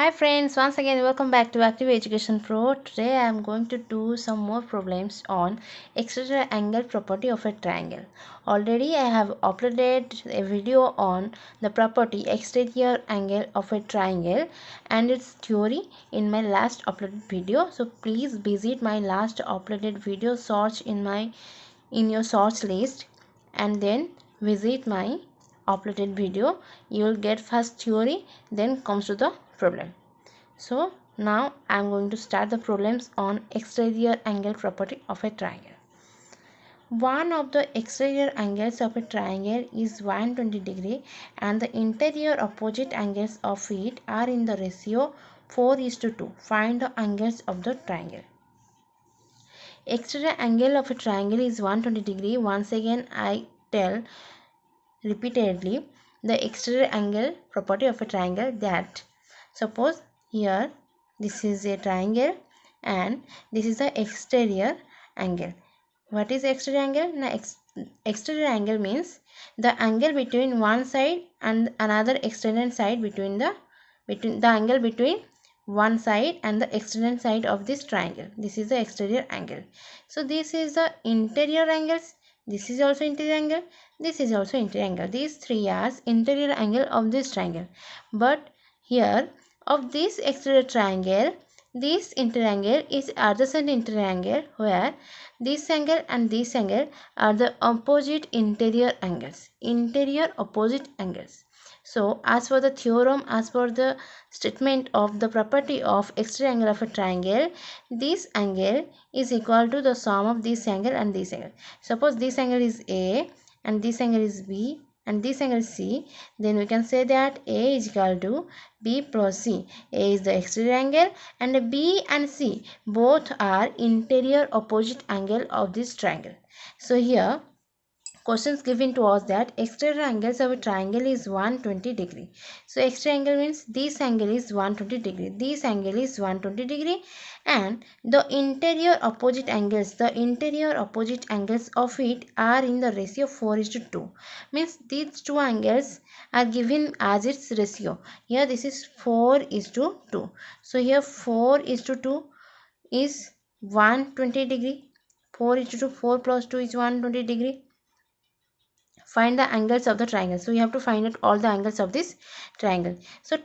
Hi friends, once again welcome back to Active Education Pro. Today I am going to do some more problems on exterior angle property of a triangle. Already I have uploaded a video on the property exterior angle of a triangle and its theory in my last uploaded video. So please visit my last uploaded video, search in your search list and then visit my uploaded video. You will get first theory, then comes to the problem. So now I am going to start the problems on exterior angle property of a triangle. One of the exterior angles of a triangle is 120 degree and the interior opposite angles of it are in the ratio 4:2. Find the angles of the triangle. Exterior angle of a triangle is 120 degree. Once again I tell repeatedly the exterior angle property of a triangle, that suppose here this is a triangle and this is the exterior angle. What is exterior angle? Now exterior angle means the angle between one side and another extended side, between the angle between one side and the extended side of this triangle. This is the exterior angle. So this is the interior angles. This is also interior angle. This is also interior angle. These three are interior angle of this triangle. But here of this exterior triangle, this interior angle is adjacent interior angle, where this angle and this angle are the opposite interior angles. Interior opposite angles. So as for the theorem, as per the statement of the property of exterior angle of a triangle, this angle is equal to the sum of this angle and this angle. Suppose this angle is A and this angle is B and this angle is C, then we can say that A is equal to B plus C. A is the exterior angle and B and C both are interior opposite angle of this triangle. So here questions given to us that exterior angles of a triangle is 120 degree. So exterior angle means this angle is 120 degree, this angle is 120 degree, and the interior opposite angles of it are in the ratio 4:2. Means these two angles are given as its ratio. Here this is 4:2. So here 4:2 is 120 degree. 4:2, 4 plus 2 is 120 degree. Find the angles of the triangle. So you have to find out all the angles of this triangle. So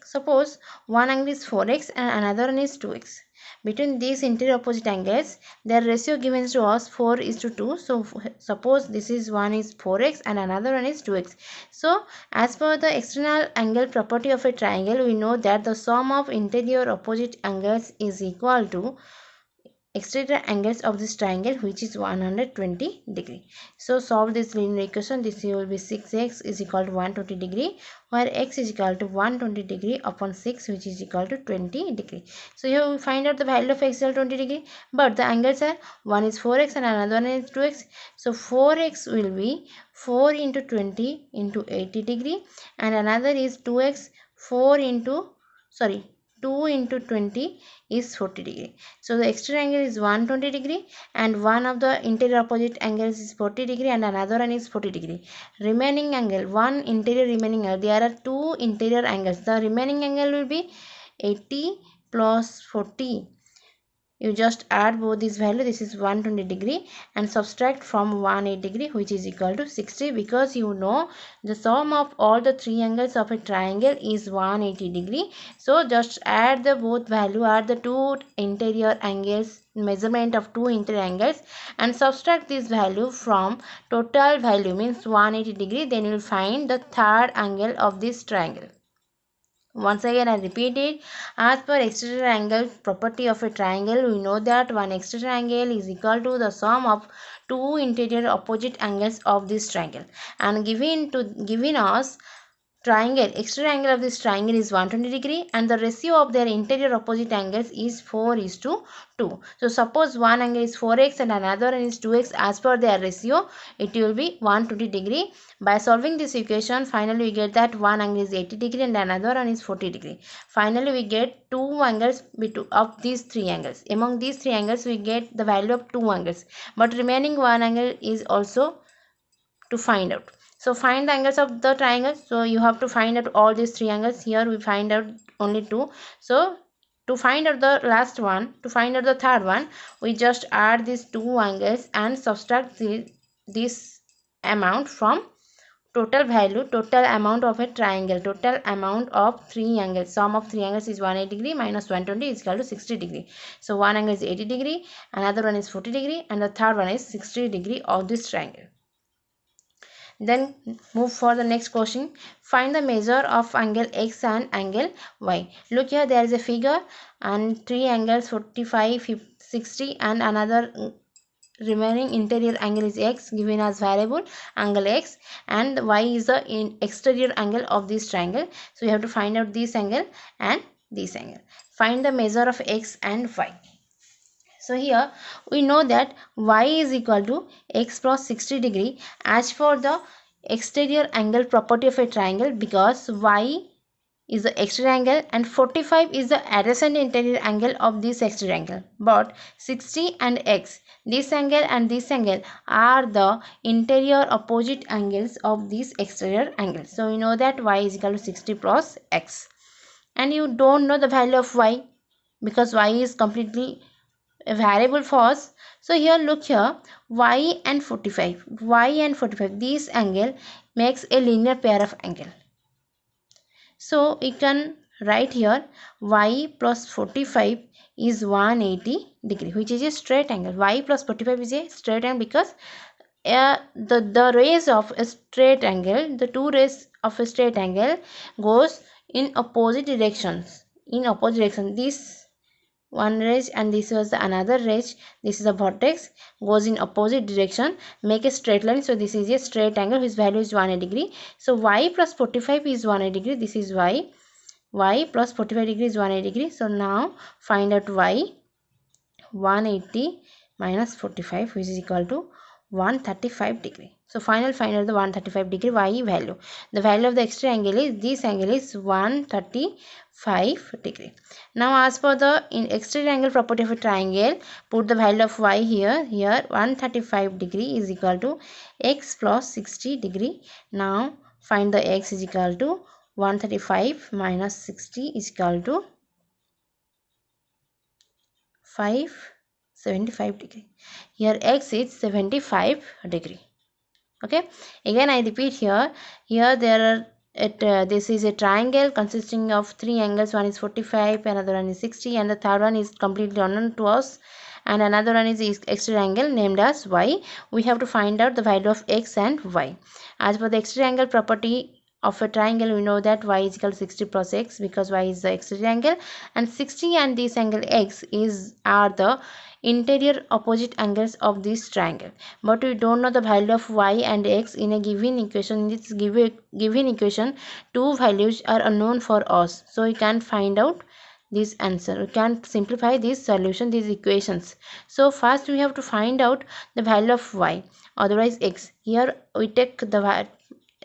suppose one angle is 4x and another one is 2x. Between these interior opposite angles, their ratio given to us 4:2. So suppose this is one is 4x and another one is 2x. So as per the external angle property of a triangle, we know that the sum of interior opposite angles is equal to exterior angles of this triangle, which is 120 degree. So solve this linear equation. This will be 6x is equal to 120 degree, where x is equal to 120 degree upon 6, which is equal to 20 degree. So here we find out the value of x equal 20 degree, but the angles are one is 4x and another one is 2x. So 4x will be 4 into 20 into 80 degree, and another is 2x 2 into 20 is 40 degree. So the exterior angle is 120 degree and one of the interior opposite angles is 40 degree and another one is 40 degree. Remaining angle, one interior remaining angle, there are two interior angles. The remaining angle will be 80 plus 40. You just add both these values. This is 120 degree and subtract from 180 degree, which is equal to 60, because you know the sum of all the three angles of a triangle is 180 degree. So just add the both value, add the two interior angles, measurement of two interior angles, and subtract this value from total value, means 180 degree. Then you will find the third angle of this triangle. Once again I repeat it. As per exterior angle property of a triangle, we know that one exterior angle is equal to the sum of two interior opposite angles of this triangle, and given us triangle, exterior angle of this triangle is 120 degree and the ratio of their interior opposite angles is 4:2. So suppose one angle is 4x and another one is 2x. As per their ratio, it will be 120 degree. By solving this equation, finally we get that one angle is 80 degree and another one is 40 degree. Finally we get two angles of these three angles. Among these three angles we get the value of two angles, but remaining one angle is also to find out. So find the angles of the triangle. So you have to find out all these three angles. Here we find out only two. So to find out the last one, to find out the third one, we just add these two angles and subtract this amount from total value, total amount of a triangle, total amount of three angles. Sum of three angles is 180 degree minus 120 is equal to 60 degree. So one angle is 80 degree, another one is 40 degree, and the third one is 60 degree of this triangle. Then move for the next question. Find the measure of angle x and angle y. Look here, there is a figure and three angles 45, 50, 60 and another remaining interior angle is x given as variable angle x, and y is the exterior angle of this triangle. So you have to find out this angle and this angle. Find the measure of x and y. So here we know that y is equal to x plus 60 degree as for the exterior angle property of a triangle, because y is the exterior angle and 45 is the adjacent interior angle of this exterior angle. But 60 and x, this angle and this angle are the interior opposite angles of this exterior angle. So we know that y is equal to 60 plus x. And you don't know the value of y because y is completely a variable for us. So here look here, y and 45, this angle makes a linear pair of angle. So we can write here y plus 45 is 180 degree, which is a straight angle. Y plus 45 is a straight angle because the rays of a straight angle, the two rays of a straight angle goes in opposite directions. This one ray and this was the another ray, this is a vertex, goes in opposite direction, make a straight line. So this is a straight angle whose value is 180 degree. So y plus 45 is 180 degree. This is y plus 45 degree is 180 degree. So now find out y. 180 minus 45, which is equal to 135 degree. So find out the 135 degree y value. The value of the exterior angle is, this angle is 135 degree. Now as for the exterior angle property of a triangle, put the value of y here. Here 135 degree is equal to x plus 60 degree. Now find the x is equal to 135 minus 60 is equal to 75 degree. Here x is 75 degree. Okay, again I repeat here there are this is a triangle consisting of three angles. One is 45, another one is 60, and the third one is completely unknown to us, and another one is exterior angle named as y. We have to find out the value of x and y. As for the exterior angle property of a triangle, we know that y is equal to 60 plus x because y is the exterior angle, and 60 and this angle x are the interior opposite angles of this triangle. But we don't know the value of y and x in a given equation. In this given equation, two values are unknown for us, so we can't find out this answer. We can simplify this solution, these equations. So first we have to find out the value of y, otherwise x. Here we take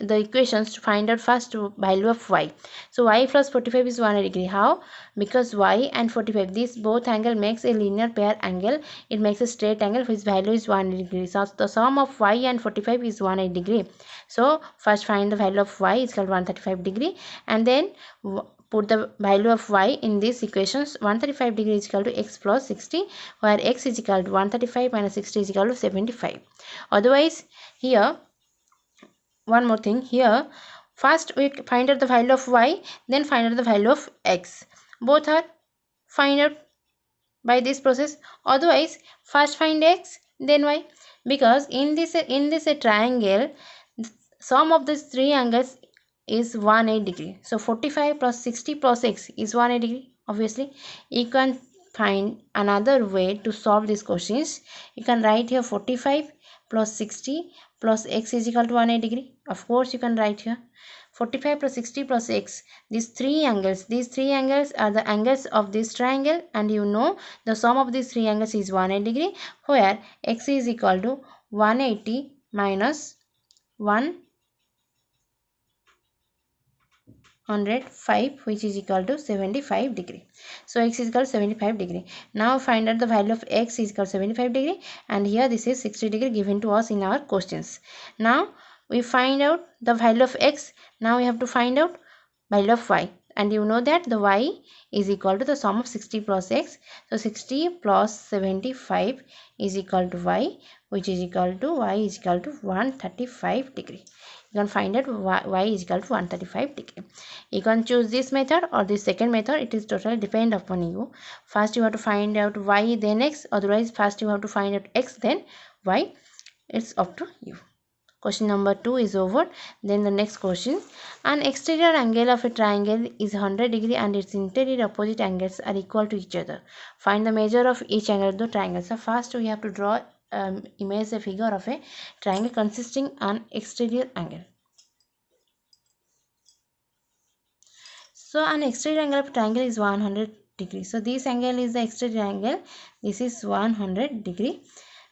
the equations to find out first value of y. So y plus 45 is 180 degree. How? Because y and 45, this both angle makes a linear pair angle. It makes a straight angle whose value is 180 degree. So the sum of y and 45 is 180 degree. So first find the value of y is equal to 135 degree, and then put the value of y in these equations. 135 degree is equal to x plus 60, where x is equal to 135 minus 60 is equal to 75. Otherwise here, one more thing here, first we find out the value of y, then find out the value of x. Both are find out by this process. Otherwise first find x then y, because in this triangle, sum of these three angles is 180 degree. So 45 plus 60 plus x is 180 degree. Obviously you can find another way to solve these questions. You can write here 45 plus 60 plus x is equal to 180 degree. Of course you can write here 45 plus 60 plus x. These three angles are the angles of this triangle, and you know the sum of these three angles is 180 degree, where x is equal to 180 minus 105, which is equal to 75 degree. So x is equal to 75 degree. Now find out the value of x is equal to 75 degree, and here this is 60 degree given to us in our questions. Now we find out the value of x. Now we have to find out value of y, and you know that the y is equal to the sum of 60 plus x. So 60 plus 75 is equal to y, which is equal to y is equal to 135 degree. You can find out y is equal to 135 degree. You can choose this method or this second method. It is totally depend upon you. First you have to find out y then x, otherwise first you have to find out x then y. It's up to you. Question number 2 is over. Then the next question. An exterior angle of a triangle is 100 degree and its interior opposite angles are equal to each other. Find the measure of each angle of the triangle. So first we have to draw image a figure of a triangle consisting an exterior angle. So an exterior angle of triangle is 100 degree. So this angle is the exterior angle. This is 100 degree.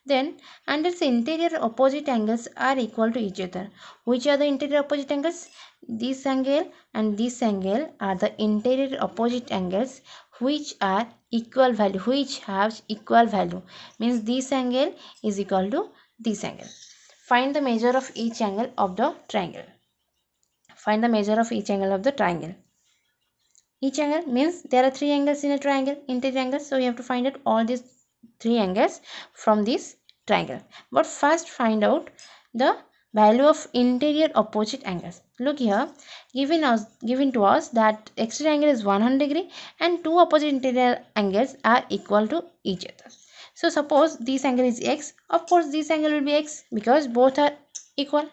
Then, and its interior opposite angles are equal to each other. Which are the interior opposite angles? This angle and this angle are the interior opposite angles which are equal value, which have equal value. Means this angle is equal to this angle. Find the measure of each angle of the triangle. Find the measure of each angle of the triangle. Each angle means there are three angles in a triangle, interior angles. So you have to find out all these three angles from this triangle. But first find out the value of interior opposite angles. Look here, given to us that exterior angle is 100 degree and two opposite interior angles are equal to each other. So suppose this angle is x. Of course this angle will be x because both are equal.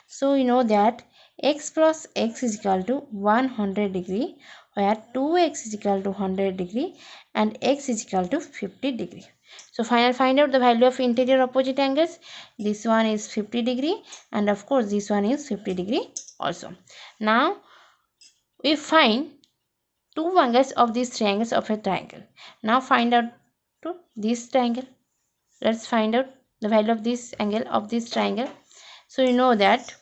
So you know that x plus x is equal to 100 degree, where 2x is equal to 100 degree and x is equal to 50 degree. So find out the value of interior opposite angles. This one is 50 degree and of course this one is 50 degree also. Now we find two angles of these triangles of a triangle. Now find out to this triangle. Let's find out the value of this angle of this triangle. So you know that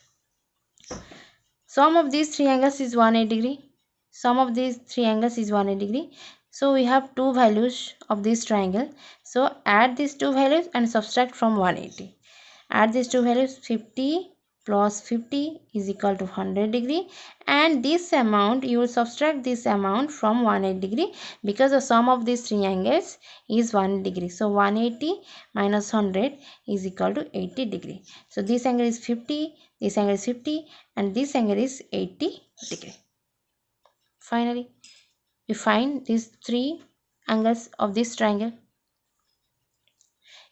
sum of these three angles is 180 degree. Sum of these three angles is 180 degree. So we have two values of this triangle. So add these two values and subtract from 180. Add these two values, 50 plus 50 is equal to 100 degree, and this amount you will subtract this amount from 180 degree because the sum of these three angles is 1 degree. So 180 minus 100 is equal to 80 degree. So this angle is 50, this angle is 50 and this angle is 80 degree. Finally, we find these three angles of this triangle.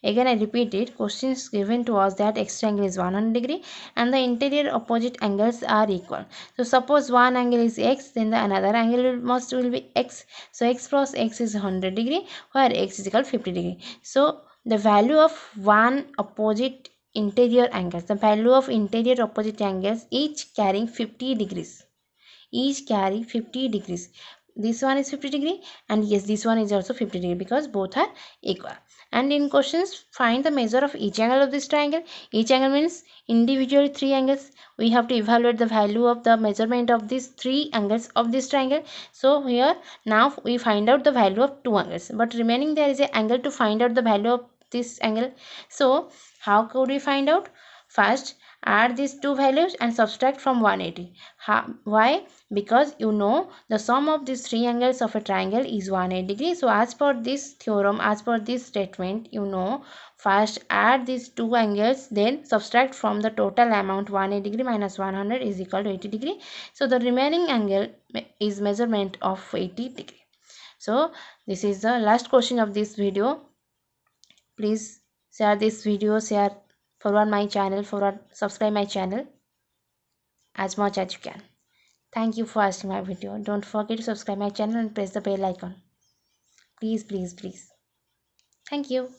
Again I repeat it, questions given to us that exterior angle is 100 degree and the interior opposite angles are equal. So suppose one angle is x, then the another angle will be x. So x plus x is 100 degree, where x is equal to 50 degree. So the value of one opposite interior angles, the value of interior opposite angles each carrying 50 degrees. Each carry 50 degrees. This one is 50 degree and yes, this one is also 50 degree because both are equal. And in questions, find the measure of each angle of this triangle. Each angle means individually three angles. We have to evaluate the value of the measurement of these three angles of this triangle. So here now we find out the value of two angles, but remaining there is an angle to find out the value of this angle. So how could we find out? First, add these two values and subtract from 180. Why? Because you know the sum of these three angles of a triangle is 180 degree. So as per this theorem, as per this statement, you know, first add these two angles, then subtract from the total amount 180 degree minus 100 is equal to 80 degree. So the remaining angle is measurement of 80 degree. So this is the last question of this video. Please share this video, forward my channel, subscribe my channel as much as you can. Thank you for watching my video. Don't forget to subscribe my channel and press the bell icon. Please, please, please. Thank you.